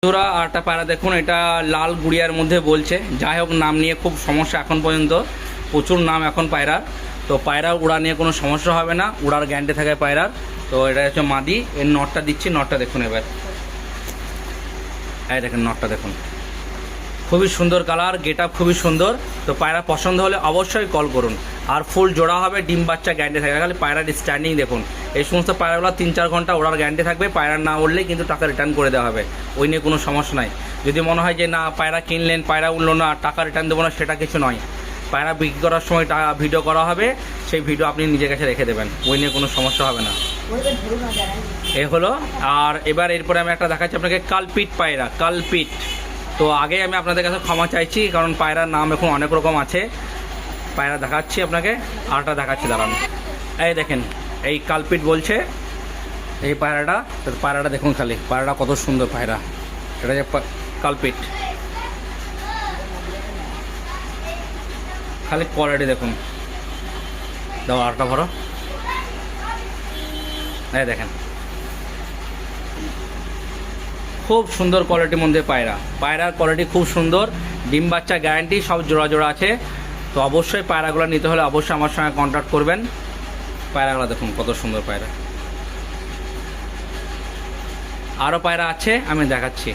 বন্ধুরা আরটা পায়রা দেখুন, এটা লাল গুড়িয়ার মধ্যে বলছে। যাই হোক, নাম নিয়ে খুব সমস্যা এখন পর্যন্ত, প্রচুর নাম এখন পায়রার। তো পায়রা উড়া নিয়ে কোনো সমস্যা হবে না, উড়ার গ্যারান্টি থাকে পায়রার। তো এটা হচ্ছে মাদি, এর নটটা দিচ্ছি। নটটা দেখুন এবার, এই দেখেন নটটা দেখুন, খুবই সুন্দর কালার, গেট আপ খুবই সুন্দর। তো পায়রা পছন্দ হলে অবশ্যই কল করুন। আর ফুল জোড়া হবে, ডিম বাচ্চা গ্যারান্টি থাকবে। খালি পায়রার স্ট্যান্ডিং দেখুন, এই সমস্ত পায়রাগুলো 3-4 ঘন্টা ওড়ার গ্যারান্টি থাকবে। পায়রা না উঠলেই কিন্তু টাকা রিটার্ন করে দেওয়া হবে, ওই নিয়ে কোনো সমস্যা নাই। যদি মনে হয় যে না পায়রা কিনলেন, পায়রা উঠলো না, টাকা রিটার্ন দেবো না, সেটা কিছু নয়। পায়রা বিক্রি করার সময় ভিডিও করা হবে, সেই ভিডিও আপনি নিজের কাছে রেখে দেবেন, ওই নিয়ে কোনো সমস্যা হবে না। এ হলো। আর এবার এরপরে আমি একটা দেখাচ্ছি আপনাকে কালপিট পায়রা, কালপিট। তো আগে আমি আপনাদের কাছে ক্ষমা চাইছি, কারণ পায়রার নাম এখন অনেক রকম আছে। পায়রা দেখাচ্ছি আপনাকে, আরটা দেখাচ্ছি দাঁড়ান। এই দেখেন, এই কালপিট বলছে এই পায়রাটা। পায়রাটা দেখুন, খালি পায়রাটা কত সুন্দর পায়রা। এটা যে কালপিট, খালি কোয়ালিটি দেখুন। দাও আরটা ভরো, এই দেখেন, খুব সুন্দর কোয়ালিটির মধ্যে পায়রা। পায়রার কোয়ালিটি খুব সুন্দর, ডিম বাচ্চা গ্যারান্টি, সব জোড়া জোড়া আছে। তো অবশ্যই পায়রাগুলো নিতে হলে অবশ্যই আমার সঙ্গে কন্ট্যাক্ট করবেন। পায়রাগুলো দেখুন কত সুন্দর পায়রা। আরও পায়রা আছে, আমি দেখাচ্ছি।